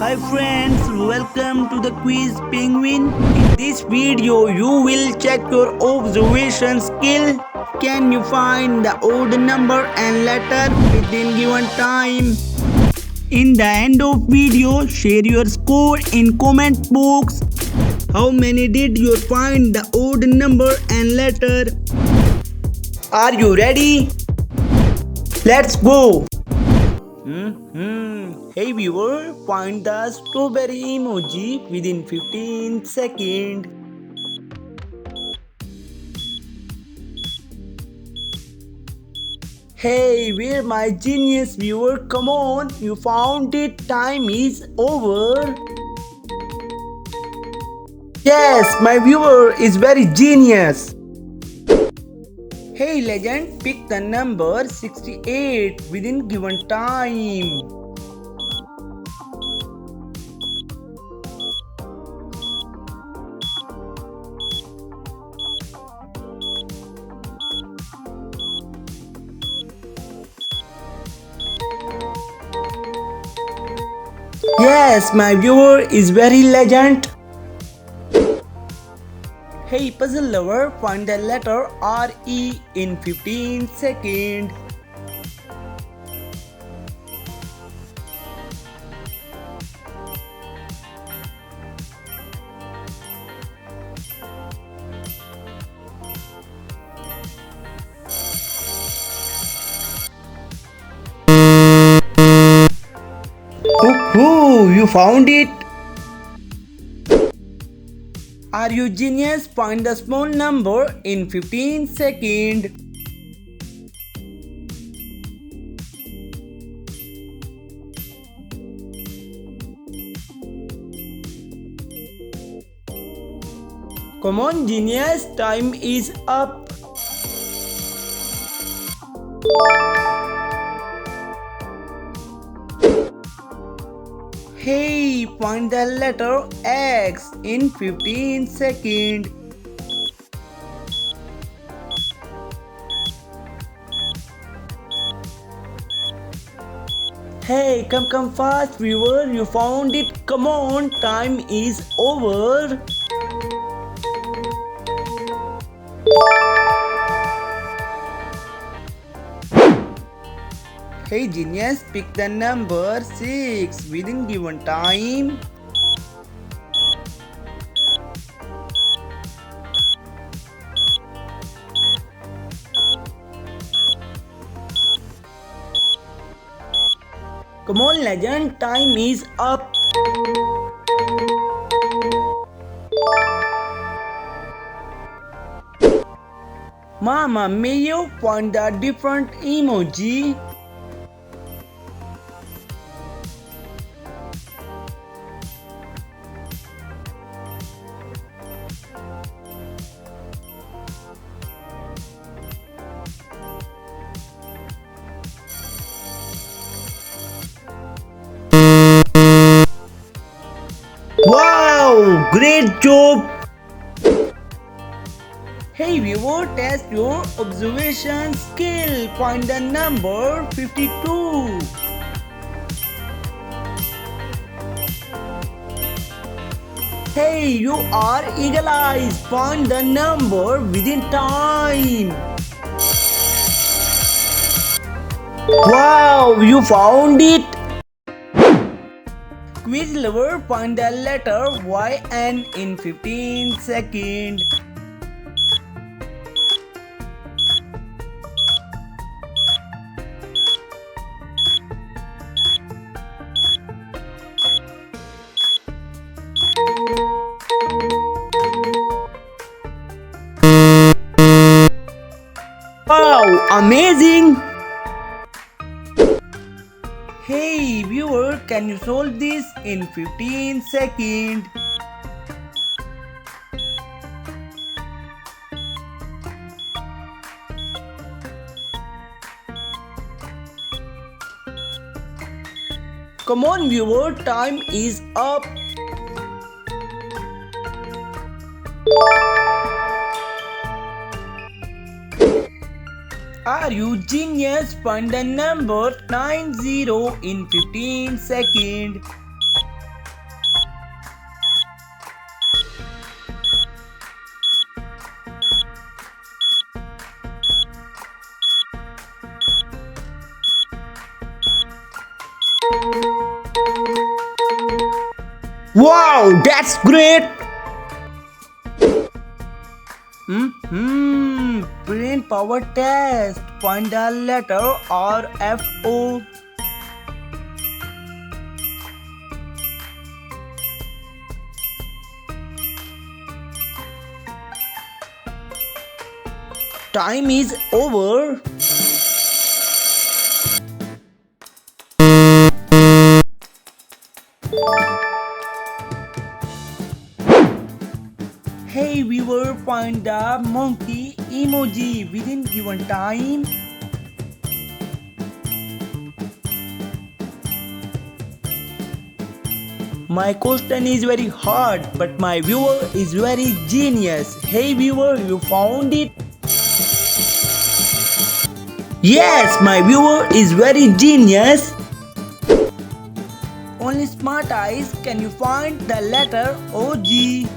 Hi friends, welcome to the quiz penguin. In this video, you will check your observation skill. Can you find the odd number and letter within given time? In the end of video, share your score in comment box. How many did you find the odd number and letter? Are you ready? Let's go! Hey viewer, find the strawberry emoji within 15 seconds. Hey, where my genius viewer? Come on, you found it. Time is over. Yes, my viewer is very genius. Hey legend, pick the number 68 within given time. Yes, my viewer is very legend. Hey puzzle lover, find the letter R-E in 15 seconds. Ooh, you found it! Are you genius? Find the small number in 15 seconds. Come on genius, time is up. Hey, find the letter X in 15 seconds. Hey, come fast viewer, you found it. Come on, time is over. Hey genius, pick the number 6 within given time. Come on legend, time is up. Mama, may you find the different emoji? Wow, great job! Hey viewer, test your observation skill. Find the number 52. Hey, you are eagle eyes. Find the number within time. Wow, you found it. Quiz lover, find the letter YN in 15 seconds. Wow, amazing! Hey viewer, can you solve this in 15 seconds? Come on viewer, time is up. Are you genius? Find the number 90 in 15 seconds. Wow, that's great! Brain power test. Find the letter R F O. Time is over. Hey viewer, find the monkey emoji within given time. My question is very hard, but my viewer is very genius. Hey viewer, you found it? Yes, my viewer is very genius. Only smart eyes can you find the letter OG.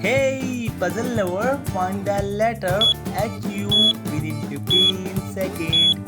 Hey, puzzle lover, find the letter HU within 15 seconds.